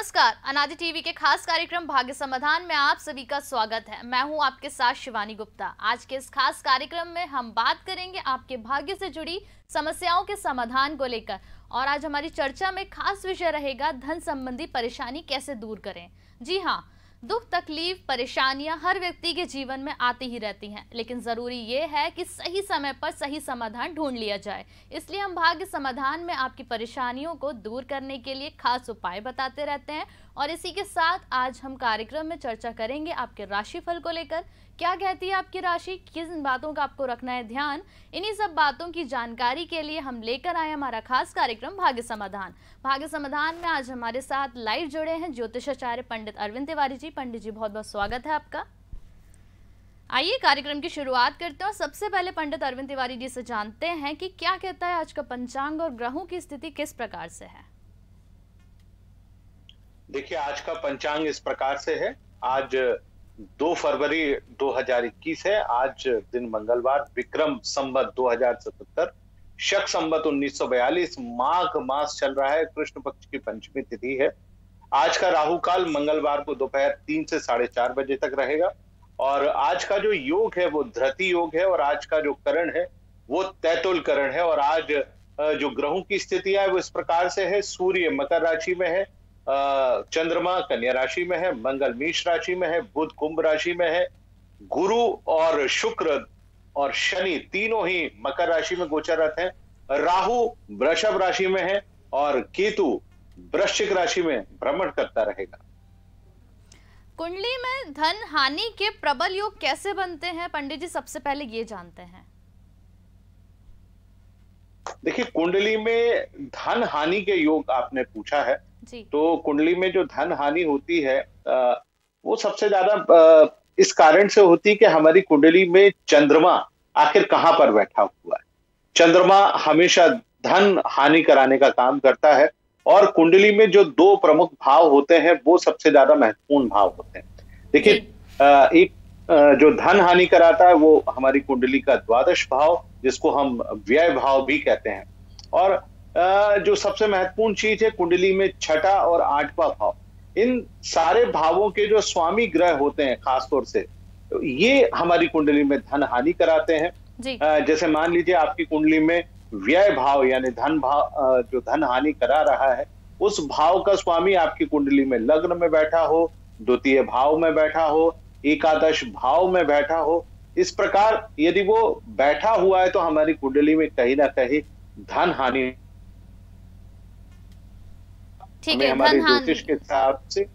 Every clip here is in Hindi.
नमस्कार, अनादि टीवी के खास कार्यक्रम भाग्य समाधान में आप सभी का स्वागत है। मैं हूं आपके साथ शिवानी गुप्ता। आज के इस खास कार्यक्रम में हम बात करेंगे आपके भाग्य से जुड़ी समस्याओं के समाधान को लेकर। और आज हमारी चर्चा में खास विषय रहेगा धन संबंधी परेशानी कैसे दूर करें। जी हाँ, दुख तकलीफ परेशानियां हर व्यक्ति के जीवन में आती ही रहती हैं, लेकिन ज़रूरी ये है कि सही समय पर सही समाधान ढूंढ लिया जाए। इसलिए हम भाग्य समाधान में आपकी परेशानियों को दूर करने के लिए खास उपाय बताते रहते हैं। और इसी के साथ आज हम कार्यक्रम में चर्चा करेंगे आपके राशिफल को लेकर। क्या कहती है आपकी राशि, किन बातों का आपको रखना है ध्यान, इन्हीं सब बातों की जानकारी के लिए हम लेकर आए हमारा खास कार्यक्रम भाग्य समाधान। भाग्य समाधान में आज हमारे साथ लाइव जुड़े हैं ज्योतिषाचार्य पंडित अरविंद तिवारी जी। पंडित जी, बहुत बहुत स्वागत है आपका। आइए कार्यक्रम की शुरुआत करते हैं और सबसे पहले पंडित अरविंद तिवारी जी से जानते हैं कि क्या कहता है आज का पंचांग और ग्रहों की स्थिति किस प्रकार से है। देखिए, आज का पंचांग इस प्रकार से है। आज 2 फरवरी 2021 है। आज दिन मंगलवार, विक्रम संवत 2077, शक संवत 1942, माघ मास चल रहा है, कृष्ण पक्ष की पंचमी तिथि है। आज का राहु काल मंगलवार को दोपहर 3 से 4:30 बजे तक रहेगा। और आज का जो योग है वो धृति योग है। और आज का जो करण है वो तैतुल करण है। और आज जो ग्रहों की स्थिति है वो इस प्रकार से है। सूर्य मकर राशि में है, चंद्रमा कन्या राशि में है, मंगल मेष राशि में है, बुध कुंभ राशि में है, गुरु और शुक्र और शनि तीनों ही मकर राशि में गोचररत हैं। राहु वृषभ राशि में है और केतु वृश्चिक राशि में भ्रमण करता रहेगा। कुंडली में धन हानि के प्रबल योग कैसे बनते हैं पंडित जी, सबसे पहले ये जानते हैं। देखिए, कुंडली में धन हानि के योग आपने पूछा है जी। तो कुंडली में जो धन हानि होती है वो सबसे ज्यादा इस कारण से होती है कि हमारी कुंडली में चंद्रमा आखिर कहां पर बैठा हुआ है। चंद्रमा हमेशा धन हानि कराने का काम करता है। और कुंडली में जो 2 प्रमुख भाव होते हैं वो सबसे ज्यादा महत्वपूर्ण भाव होते हैं। देखिए, एक जो धन हानि कराता है वो हमारी कुंडली का द्वादश भाव, जिसको हम व्यय भाव भी कहते हैं। और जो सबसे महत्वपूर्ण चीज है कुंडली में 6ठा और 8वां भाव, इन सारे भावों के जो स्वामी ग्रह होते हैं खासतौर से, ये हमारी कुंडली में धन हानि कराते हैं जी। जैसे मान लीजिए आपकी कुंडली में व्यय भाव यानी धन भाव जो धन हानि करा रहा है, उस भाव का स्वामी आपकी कुंडली में लग्न में बैठा हो, द्वितीय भाव में बैठा हो, एकादश भाव में बैठा हो। इस प्रकार यदि वो बैठा हुआ है तो हमारी कुंडली में कहीं ना कहीं धन हानि। ठीक है, हमारे ज्योतिष के हिसाब से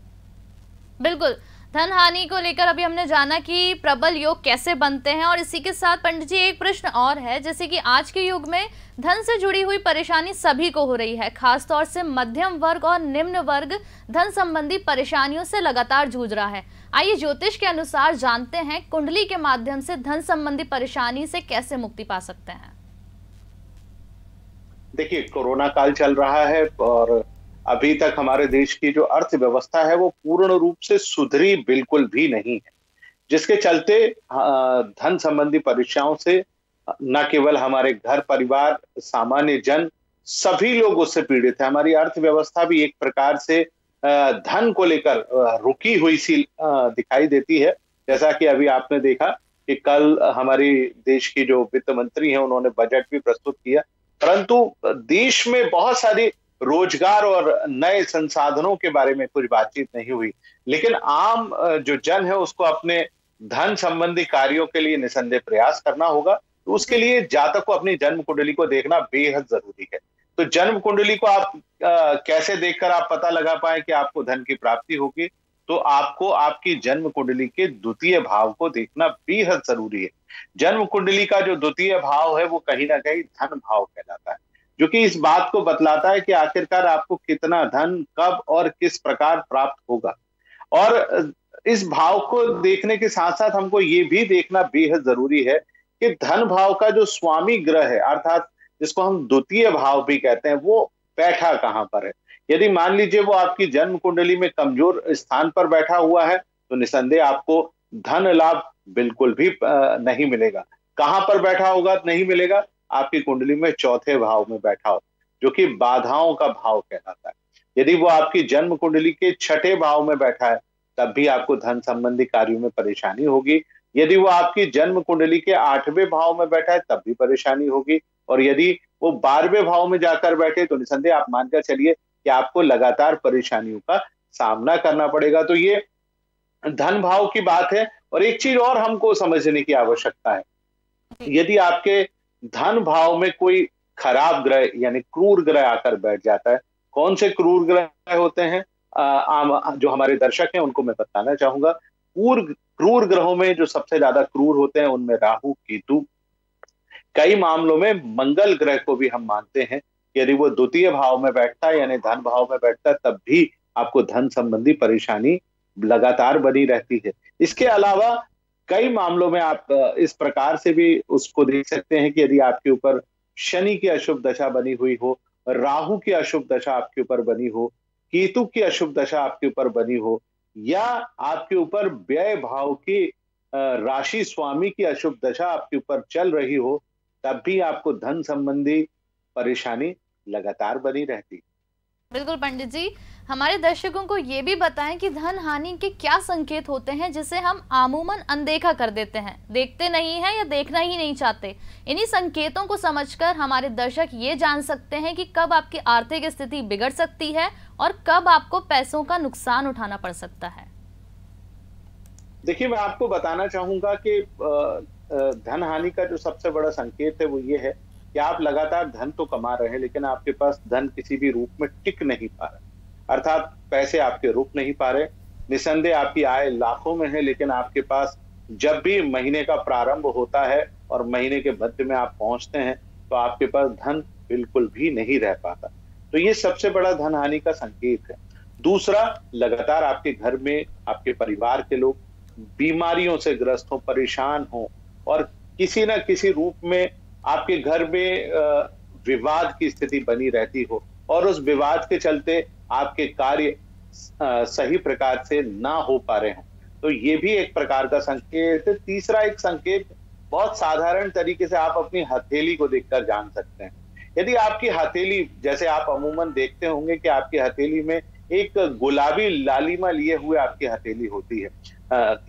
बिल्कुल धन हानि को लेकर अभी हमने जाना कि प्रबल योग कैसे बनते हैं। और इसी के साथ पंडित जी एक प्रश्न और है, जैसे कि आज के युग में धन से जुड़ी हुई परेशानी सभी को हो रही है, खासतौर से मध्यम वर्ग और निम्न वर्ग धन संबंधी परेशानियों से लगातार जूझ रहा है। आइए ज्योतिष के अनुसार जानते हैं कुंडली के माध्यम से धन संबंधी परेशानी से कैसे मुक्ति पा सकते हैं। देखिए, कोरोना काल चल रहा है और अभी तक हमारे देश की जो अर्थव्यवस्था है वो पूर्ण रूप से सुधरी बिल्कुल भी नहीं है, जिसके चलते धन संबंधी परीक्षाओं से न केवल हमारे घर परिवार, सामान्य जन, सभी लोग उससे पीड़ित है। हमारी अर्थव्यवस्था भी एक प्रकार से धन को लेकर रुकी हुई सी दिखाई देती है। जैसा कि अभी आपने देखा कि कल हमारी देश की जो वित्त मंत्री हैं उन्होंने बजट भी प्रस्तुत किया, परंतु देश में बहुत सारी रोजगार और नए संसाधनों के बारे में कुछ बातचीत नहीं हुई। लेकिन आम जो जन है उसको अपने धन संबंधी कार्यों के लिए निसंदेह प्रयास करना होगा। तो उसके लिए जातक को अपनी जन्म कुंडली को देखना बेहद जरूरी है। तो जन्म कुंडली को आप कैसे देखकर आप पता लगा पाए कि आपको धन की प्राप्ति होगी, तो आपको आपकी जन्म कुंडली के द्वितीय भाव को देखना बेहद जरूरी है। जन्म कुंडली का जो द्वितीय भाव है वो कहीं ना कहीं धन भाव कहलाता है, जो कि इस बात को बतलाता है कि आखिरकार आपको कितना धन कब और किस प्रकार प्राप्त होगा। और इस भाव को देखने के साथ साथ हमको ये भी देखना बेहद जरूरी है कि धन भाव का जो स्वामी ग्रह है, अर्थात जिसको हम द्वितीय भाव भी कहते हैं, वो बैठा कहां पर है। यदि मान लीजिए वो आपकी जन्म कुंडली में कमजोर स्थान पर बैठा हुआ है तो निसंदेह आपको धन लाभ बिल्कुल भी नहीं मिलेगा। कहां पर बैठा होगा नहीं मिलेगा, आपकी कुंडली में चौथे भाव में बैठा हो, जो कि बाधाओं का भाव कहलाता है। यदि वो आपकी जन्म कुंडली के छठे भाव में बैठा है तब भी आपको धन संबंधी कार्यों में परेशानी होगी। यदि वो आपकी जन्म कुंडली के 8वें भाव में बैठा है तब भी परेशानी होगी। और यदि वो 12वें भाव में जाकर बैठे तो निसंदेह आप मानकर चलिए कि आपको लगातार परेशानियों का सामना करना पड़ेगा। तो ये धन भाव की बात है। और एक चीज और हमको समझने की आवश्यकता है, यदि आपके धन भाव में कोई खराब ग्रह यानी क्रूर ग्रह आकर बैठ जाता है, कौन से क्रूर ग्रह होते हैं जो हमारे दर्शक हैं उनको मैं बताना चाहूंगा। क्रूर ग्रहों में जो सबसे ज्यादा क्रूर होते हैं उनमें राहु, केतु, कई मामलों में मंगल ग्रह को भी हम मानते हैं। यदि वो द्वितीय भाव में बैठता है यानी धन भाव में बैठता है तब भी आपको धन संबंधी परेशानी लगातार बनी रहती है। इसके अलावा कई मामलों में आप इस प्रकार से भी उसको देख सकते हैं कि यदि आपके ऊपर शनि की अशुभ दशा बनी हुई हो, राहु की अशुभ दशा आपके ऊपर बनी हो, केतु की अशुभ दशा आपके ऊपर बनी हो, या आपके ऊपर व्यय भाव की राशि स्वामी की अशुभ दशा आपके ऊपर चल रही हो, तब भी आपको धन संबंधी परेशानी लगातार बनी रहती। बिल्कुल पंडित जी, हमारे दर्शकों को ये भी बताएं कि धन हानि के क्या संकेत होते हैं जिसे हम आमूमन अनदेखा कर देते हैं, देखते नहीं हैं या देखना ही नहीं चाहते। इन्हीं संकेतों को समझकर हमारे दर्शक ये जान सकते हैं कि कब आपकी आर्थिक स्थिति बिगड़ सकती है और कब आपको पैसों का नुकसान उठाना पड़ सकता है। देखिए, मैं आपको बताना चाहूंगा कि धन हानि का जो सबसे बड़ा संकेत है वो ये है कि आप लगातार धन तो कमा रहे हैं लेकिन आपके पास धन किसी भी रूप में टिक नहीं पा रहा, अर्थात पैसे आपके रुक नहीं पा रहे। निसंदेह आपकी आय लाखों में है लेकिन आपके पास जब भी महीने का प्रारंभ होता है और महीने के मध्य में आप पहुंचते हैं तो आपके पास धन बिल्कुल भी नहीं रह पाता। तो ये सबसे बड़ा धन हानि का संकेत है। दूसरा, लगातार आपके घर में आपके परिवार के लोग बीमारियों से ग्रस्त हो, परेशान हो और किसी न किसी रूप में आपके घर में विवाद की स्थिति बनी रहती हो और उस विवाद के चलते आपके कार्य सही प्रकार से ना हो पा रहे हो, तो ये भी एक प्रकार का संकेत है। तीसरा एक संकेत बहुत साधारण तरीके से आप अपनी हथेली को देखकर जान सकते हैं। यदि आपकी हथेली, जैसे आप अमूमन देखते होंगे कि आपकी हथेली में एक गुलाबी लालिमा लिए हुए आपकी हथेली होती है,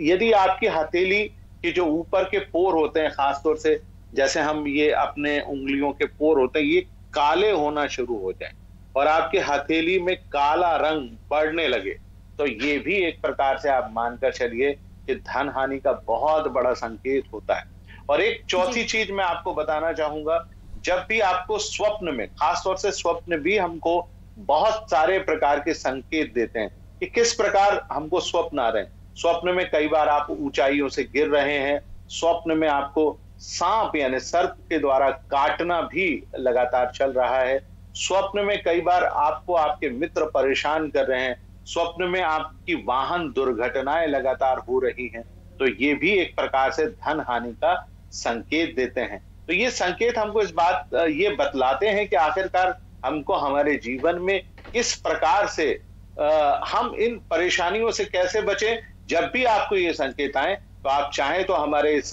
यदि आपकी हथेली के जो ऊपर के पोर होते हैं, खासतौर से जैसे हम ये अपने उंगलियों के पोर होते हैं, ये काले होना शुरू हो जाए और आपकी हथेली में काला रंग बढ़ने लगे, तो ये भी एक प्रकार से आप मानकर चलिए कि धन हानि का बहुत बड़ा संकेत होता है। और एक चौथी चीज मैं आपको बताना चाहूंगा, जब भी आपको स्वप्न में, खासतौर से स्वप्न भी हमको बहुत सारे प्रकार के संकेत देते हैं कि किस प्रकार हमको स्वप्न आ रहे हैं। स्वप्न में कई बार आप ऊंचाइयों से गिर रहे हैं, स्वप्न में आपको सांप यानी सर्प के द्वारा काटना भी लगातार चल रहा है, स्वप्न में कई बार आपको आपके मित्र परेशान कर रहे हैं, स्वप्न में आपकी वाहन दुर्घटनाएं लगातार हो रही हैं, तो ये भी एक प्रकार से धन हानि का संकेत देते हैं। तो ये संकेत हमको इस बात ये बतलाते हैं कि आखिरकार हमको हमारे जीवन में किस प्रकार से हम इन परेशानियों से कैसे बचें। जब भी आपको ये संकेत आए तो आप चाहें तो हमारे इस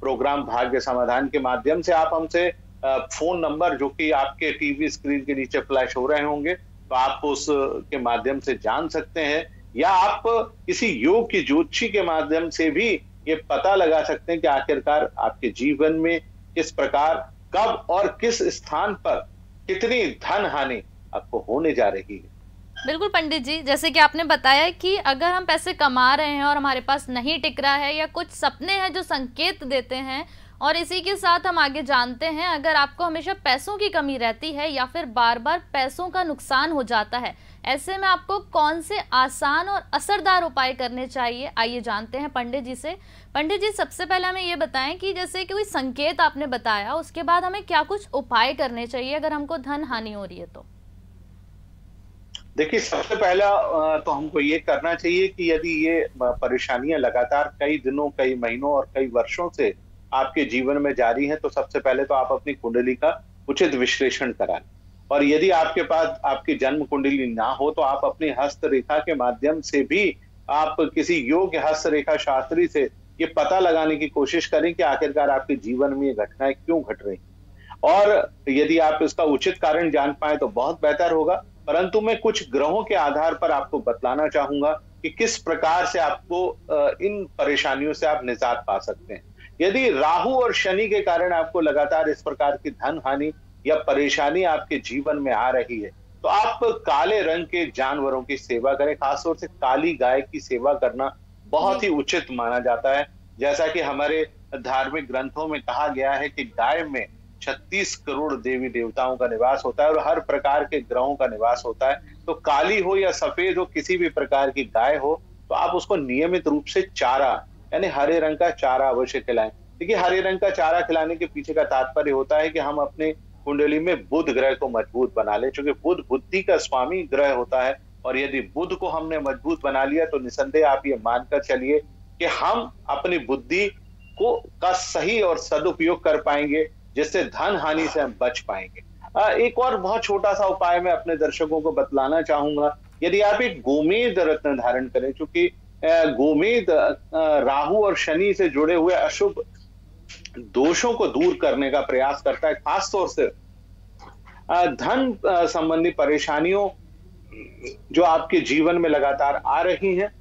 प्रोग्राम भाग्य समाधान के माध्यम से आप हमसे फोन नंबर जो कि आपके टीवी स्क्रीन के नीचे फ्लैश हो रहे होंगे तो आप उस के माध्यम से जान सकते हैं, या आप किसी योग की ज्योतिषी के माध्यम से भी ये पता लगा सकते हैं कि आखिरकार आपके जीवन में किस प्रकार, कब और किस स्थान पर कितनी धन हानि आपको होने जा रही है। बिल्कुल पंडित जी, जैसे कि आपने बताया कि अगर हम पैसे कमा रहे हैं और हमारे पास नहीं टिक रहा है या कुछ सपने हैं जो संकेत देते हैं, और इसी के साथ हम आगे जानते हैं अगर आपको हमेशा पैसों की कमी रहती है या फिर बार बार पैसों का नुकसान हो जाता है, ऐसे में आपको कौन से आसान और असरदार उपाय करने चाहिए, आइए जानते हैं पंडित जी से। पंडित जी, सबसे पहले हमें ये बताएं कि जैसे कि कोई संकेत आपने बताया, उसके बाद हमें क्या कुछ उपाय करने चाहिए अगर हमको धन हानि हो रही है तो? देखिए, सबसे पहला तो हमको ये करना चाहिए कि यदि ये परेशानियां लगातार कई दिनों, कई महीनों और कई वर्षों से आपके जीवन में जारी हैं, तो सबसे पहले तो आप अपनी कुंडली का उचित विश्लेषण कराएं। और यदि आपके पास आपकी जन्म कुंडली ना हो तो आप अपनी हस्तरेखा के माध्यम से भी आप किसी योग्य हस्तरेखा शास्त्री से ये पता लगाने की कोशिश करें कि आखिरकार आपके जीवन में ये घटनाएं क्यों घट रही हैं। और यदि आप इसका उचित कारण जान पाए तो बहुत बेहतर होगा। परंतु मैं कुछ ग्रहों के आधार पर आपको बतलाना चाहूंगा कि किस प्रकार से आपको इन परेशानियों से आप निजात पा सकते हैं। यदि राहु और शनि के कारण आपको लगातार इस प्रकार की धन हानि या परेशानी आपके जीवन में आ रही है, तो आप काले रंग के जानवरों की सेवा करें। खासतौर से काली गाय की सेवा करना बहुत जी। ही उचित माना जाता है। जैसा कि हमारे धार्मिक ग्रंथों में कहा गया है कि गाय में 36 करोड़ देवी देवताओं का निवास होता है और हर प्रकार के ग्रहों का निवास होता है। तो काली हो या सफेद हो, किसी भी प्रकार की गाय हो, तो आप उसको नियमित रूप से चारा यानी हरे रंग का चारा अवश्य खिलाएं। देखिए, हरे रंग का चारा खिलाने के पीछे का तात्पर्य होता है कि हम अपने कुंडली में बुध ग्रह को मजबूत बना ले, क्योंकि बुध बुद्धि का स्वामी ग्रह होता है। और यदि बुध को हमने मजबूत बना लिया तो निसंदेह आप ये मानकर चलिए कि हम अपनी बुद्धि को का सही और सदुपयोग कर पाएंगे, जिससे धन हानि से हम बच पाएंगे। एक और बहुत छोटा सा उपाय मैं अपने दर्शकों को बतलाना चाहूंगा। यदि आप एक गोमेद रत्न धारण करें, क्योंकि गोमेद राहु और शनि से जुड़े हुए अशुभ दोषों को दूर करने का प्रयास करता है। खासतौर से धन संबंधी परेशानियों जो आपके जीवन में लगातार आ रही हैं,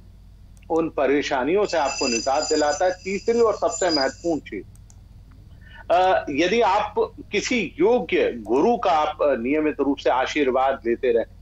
उन परेशानियों से आपको निजात दिलाता है। तीसरी और सबसे महत्वपूर्ण चीज, यदि आप किसी योग्य गुरु का आप नियमित रूप से आशीर्वाद लेते रहे,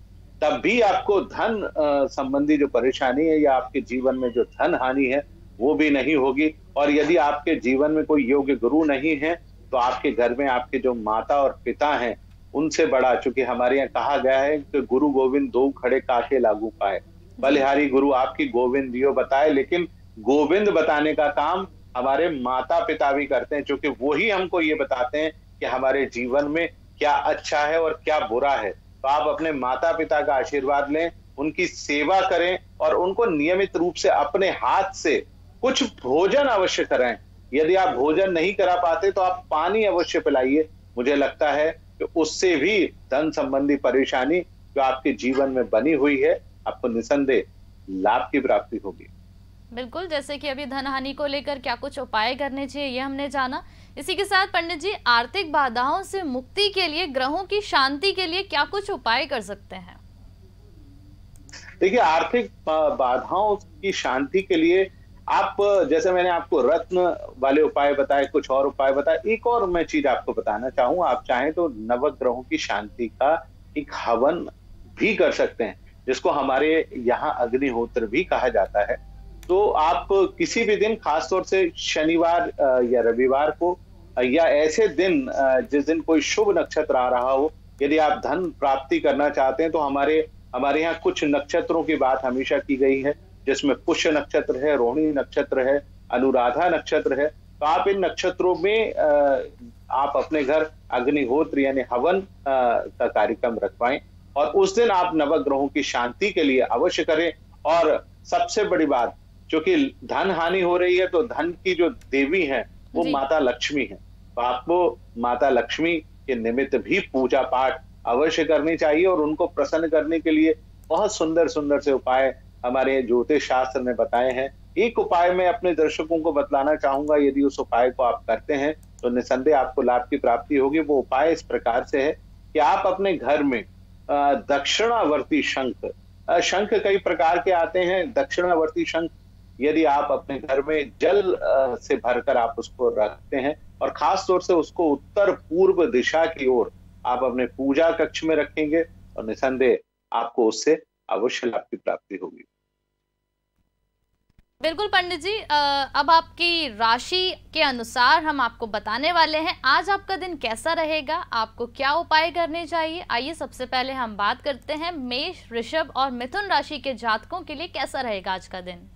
तब भी आपको धन संबंधी जो परेशानी है या आपके जीवन में जो धन हानि है वो भी नहीं होगी। और यदि आपके जीवन में कोई योग्य गुरु नहीं है, तो आपके घर में आपके जो माता और पिता हैं उनसे बड़ा, चूंकि हमारे यहाँ कहा गया है कि गुरु गोविंद दो खड़े काके लागू पाए, बलिहारी गुरु आपकी गोविंद दियो बताए। लेकिन गोविंद बताने का काम हमारे माता पिता भी करते हैं, क्योंकि वो ही हमको ये बताते हैं कि हमारे जीवन में क्या अच्छा है और क्या बुरा है। तो आप अपने माता पिता का आशीर्वाद लें, उनकी सेवा करें और उनको नियमित रूप से अपने हाथ से कुछ भोजन अवश्य कराएं। यदि आप भोजन नहीं करा पाते तो आप पानी अवश्य पिलाइए। मुझे लगता है कि उससे भी धन संबंधी परेशानी जो आपके जीवन में बनी हुई है, आपको निसंदेह लाभ की प्राप्ति होगी। बिल्कुल, जैसे कि अभी धन हानि को लेकर क्या कुछ उपाय करने चाहिए ये हमने जाना। इसी के साथ पंडित जी, आर्थिक बाधाओं से मुक्ति के लिए, ग्रहों की शांति के लिए क्या कुछ उपाय कर सकते हैं? देखिए, आर्थिक बाधाओं की शांति के लिए आप, जैसे मैंने आपको रत्न वाले उपाय बताए, कुछ और उपाय बताए, एक और मैं चीज आपको बताना चाहूँ। आप चाहें तो नवग्रहों की शांति का एक हवन भी कर सकते हैं, जिसको हमारे यहाँ अग्निहोत्र भी कहा जाता है। तो आप किसी भी दिन, खासतौर से शनिवार या रविवार को या ऐसे दिन जिस दिन कोई शुभ नक्षत्र आ रहा हो, यदि आप धन प्राप्ति करना चाहते हैं, तो हमारे यहाँ कुछ नक्षत्रों की बात हमेशा की गई है, जिसमें पुष्य नक्षत्र है, रोहिणी नक्षत्र है, अनुराधा नक्षत्र है। तो आप इन नक्षत्रों में आप अपने घर अग्निहोत्र यानी हवन का कार्यक्रम रखवाएं और उस दिन आप नवग्रहों की शांति के लिए अवश्य करें। और सबसे बड़ी बात, क्योंकि धन हानि हो रही है, तो धन की जो देवी है वो माता लक्ष्मी है, तो आपको माता लक्ष्मी के निमित्त भी पूजा पाठ अवश्य करनी चाहिए। और उनको प्रसन्न करने के लिए बहुत सुंदर सुंदर से उपाय हमारे ज्योतिष शास्त्र ने बताए हैं। एक उपाय मैं अपने दर्शकों को बतलाना चाहूंगा, यदि उस उपाय को आप करते हैं तो निसंदेह आपको लाभ की प्राप्ति होगी। वो उपाय इस प्रकार से है कि आप अपने घर में दक्षिणावर्ती शंख, शंख कई प्रकार के आते हैं, दक्षिणावर्ती शंख यदि आप अपने घर में जल से भरकर आप उसको रखते हैं और खास तौर से उसको उत्तर पूर्व दिशा की ओर आप अपने पूजा कक्ष में रखेंगे, और निसंदेह आपको उससे अवश्य लाभ की प्राप्ति होगी। बिल्कुल पंडित जी, अब आपकी राशि के अनुसार हम आपको बताने वाले हैं आज आपका दिन कैसा रहेगा, आपको क्या उपाय करने चाहिए। आइए सबसे पहले हम बात करते हैं मेष, वृषभ और मिथुन राशि के जातकों के लिए कैसा रहेगा आज का दिन।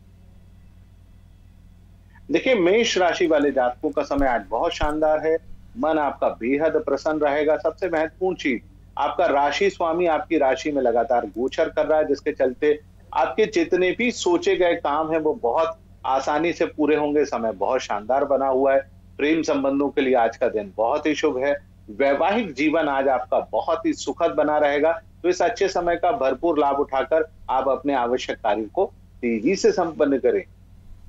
देखिए, मेष राशि वाले जातकों का समय आज बहुत शानदार है। मन आपका बेहद प्रसन्न रहेगा। सबसे महत्वपूर्ण चीज, आपका राशि स्वामी आपकी राशि में लगातार गोचर कर रहा है, जिसके चलते आपके जितने भी सोचे गए काम हैं वो बहुत आसानी से पूरे होंगे। समय बहुत शानदार बना हुआ है। प्रेम संबंधों के लिए आज का दिन बहुत ही शुभ है। वैवाहिक जीवन आज आपका बहुत ही सुखद बना रहेगा। तो इस अच्छे समय का भरपूर लाभ उठाकर आप अपने आवश्यक कार्यों को तेजी से संपन्न करें।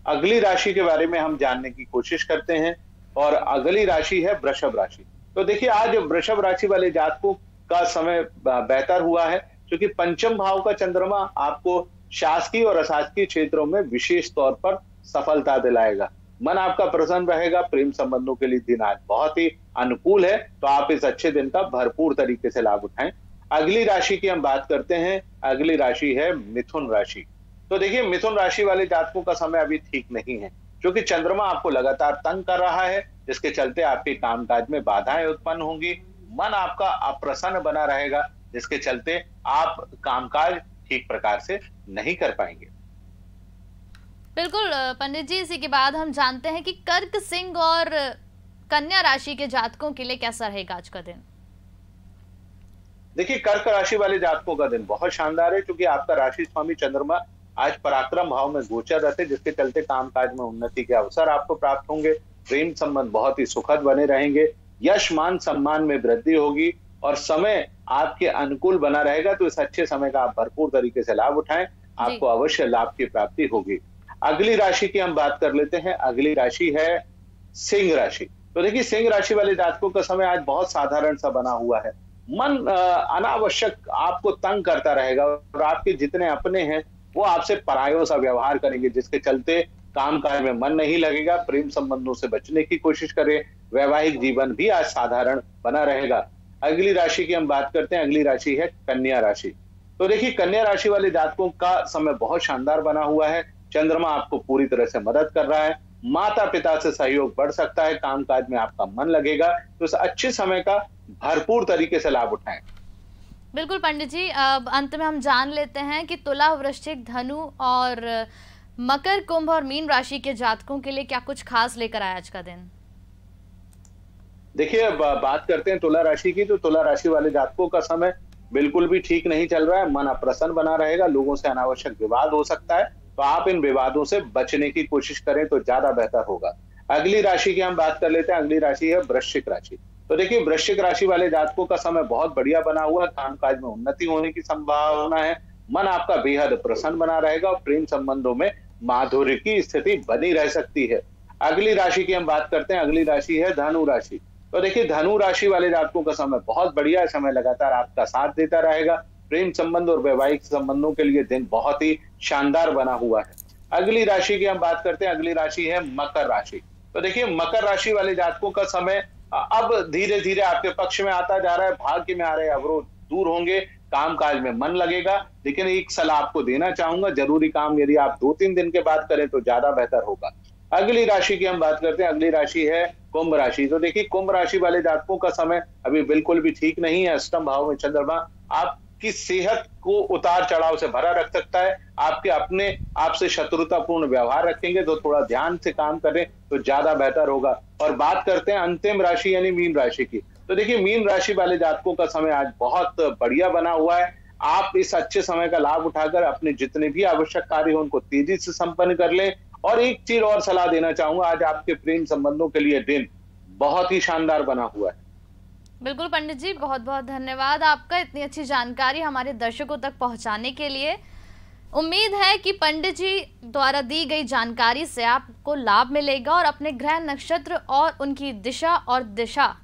अगली राशि के बारे में हम जानने की कोशिश करते हैं, और अगली राशि है वृषभ राशि। तो देखिए, आज वृषभ राशि वाले जातकों का समय बेहतर हुआ है। क्योंकि पंचम भाव का चंद्रमा आपको शासकीय और अशासकीय क्षेत्रों में विशेष तौर पर सफलता दिलाएगा। मन आपका प्रसन्न रहेगा। प्रेम संबंधों के लिए दिन आज बहुत ही अनुकूल है, तो आप इस अच्छे दिन का भरपूर तरीके से लाभ उठाएं। अगली राशि की हम बात करते हैं। अगली राशि है मिथुन राशि। तो देखिए, मिथुन राशि वाले जातकों का समय अभी ठीक नहीं है, क्योंकि चंद्रमा आपको लगातार तंग कर रहा है, जिसके चलते आपके कामकाज में बाधाएं उत्पन्न होंगी। मन आपका अप्रसन्न बना रहेगा, जिसके चलते आप कामकाज ठीक प्रकार से नहीं कर पाएंगे। बिल्कुल पंडित जी, इसी के बाद हम जानते हैं कि कर्क, सिंह और कन्या राशि के जातकों के लिए कैसा रहेगा आज का दिन। देखिए, कर्क राशि वाले जातकों का दिन बहुत शानदार है, क्योंकि आपका राशि स्वामी चंद्रमा आज पराक्रम भाव में गोचर रहते, जिसके चलते कामकाज में उन्नति के अवसर आपको प्राप्त होंगे। प्रेम संबंध बहुत ही सुखद बने रहेंगे। यश मान सम्मान में वृद्धि होगी और समय आपके अनुकूल बना रहेगा, तो इस अच्छे समय का आप भरपूर तरीके से लाभ उठाएं, आपको अवश्य लाभ की प्राप्ति होगी। अगली राशि की हम बात कर लेते हैं। अगली राशि है सिंह राशि। तो देखिए, सिंह राशि वाले जातकों का समय आज बहुत साधारण सा बना हुआ है। मन अनावश्यक आपको तंग करता रहेगा और आपके जितने अपने हैं वो आपसे परायों सा व्यवहार करेंगे, जिसके चलते कामकाज में मन नहीं लगेगा। प्रेम संबंधों से बचने की कोशिश करें। वैवाहिक जीवन भी आज साधारण बना रहेगा। अगली राशि की हम बात करते हैं। अगली राशि है कन्या राशि। तो देखिए, कन्या राशि वाले जातकों का समय बहुत शानदार बना हुआ है। चंद्रमा आपको पूरी तरह से मदद कर रहा है। माता पिता से सहयोग बढ़ सकता है। कामकाज में आपका मन लगेगा, तो इस अच्छे समय का भरपूर तरीके से लाभ उठाएं। बिल्कुल पंडित जी, अब अंत में हम जान लेते हैं कि तुला, वृश्चिक, धनु और मकर, कुंभ और मीन राशि के जातकों के लिए क्या कुछ खास लेकर आया आज का दिन। देखिए, अब बात करते हैं तुला राशि की। तो तुला राशि वाले जातकों का समय बिल्कुल भी ठीक नहीं चल रहा है। मन अप्रसन्न बना रहेगा। लोगों से अनावश्यक विवाद हो सकता है, तो आप इन विवादों से बचने की कोशिश करें तो ज्यादा बेहतर होगा। अगली राशि की हम बात कर लेते हैं। अगली राशि है वृश्चिक राशि। तो देखिए, वृश्चिक राशि वाले जातकों का समय बहुत बढ़िया बना हुआ है। कामकाज में उन्नति होने की संभावना है। मन आपका बेहद प्रसन्न बना रहेगा और प्रेम संबंधों में माधुर्य की स्थिति बनी रह सकती है। अगली राशि की हम बात करते हैं। अगली राशि है धनु राशि। तो देखिए, धनु राशि वाले जातकों का समय बहुत बढ़िया है। समय लगातार आपका साथ देता रहेगा। प्रेम संबंध और वैवाहिक संबंधों के लिए दिन बहुत ही शानदार बना हुआ है। अगली राशि की हम बात करते हैं। अगली राशि है मकर राशि। तो देखिए, मकर राशि वाले जातकों का समय अब धीरे धीरे आपके पक्ष में आता जा रहा है। भाग्य में आ रहे अवरोध दूर होंगे। कामकाज में मन लगेगा। लेकिन एक सलाह आपको देना चाहूंगा, जरूरी काम यदि आप 2-3 दिन के बाद करें तो ज्यादा बेहतर होगा। अगली राशि की हम बात करते हैं। अगली राशि है कुंभ राशि। तो देखिए, कुंभ राशि वाले जातकों का समय अभी बिल्कुल भी ठीक नहीं है। अष्टम भाव में चंद्रमा आपकी सेहत को उतार चढ़ाव से भरा रख सकता है। आपके अपने आपसे शत्रुतापूर्ण व्यवहार रखेंगे, तो थोड़ा ध्यान से काम करें तो ज्यादा बेहतर होगा। और बात करते हैं अंतिम राशि यानी मीन राशि की। तो देखिए, मीन राशि वाले जातकों का समय आज बहुत बढ़िया बना हुआ है। आप इस अच्छे समय का लाभ उठाकर अपने जितने भी आवश्यक कार्य हो उनको तेजी से संपन्न कर लें। और एक चीज और सलाह देना चाहूंगा, आज आपके प्रेम संबंधों के लिए दिन बहुत ही शानदार बना हुआ है। बिल्कुल पंडित जी, बहुत बहुत धन्यवाद आपका इतनी अच्छी जानकारी हमारे दर्शकों तक पहुंचाने के लिए। उम्मीद है कि पंडित जी द्वारा दी गई जानकारी से आपको लाभ मिलेगा और अपने ग्रह, नक्षत्र और उनकी दिशा और दिशा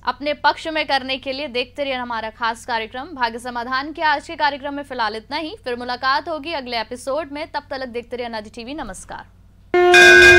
अपने पक्ष में करने के लिए देखते रहिए हमारा खास कार्यक्रम भाग्य समाधान के। आज के कार्यक्रम में फिलहाल इतना ही। फिर मुलाकात होगी अगले एपिसोड में। तब तक देखते रहिए अनादि टीवी। नमस्कार।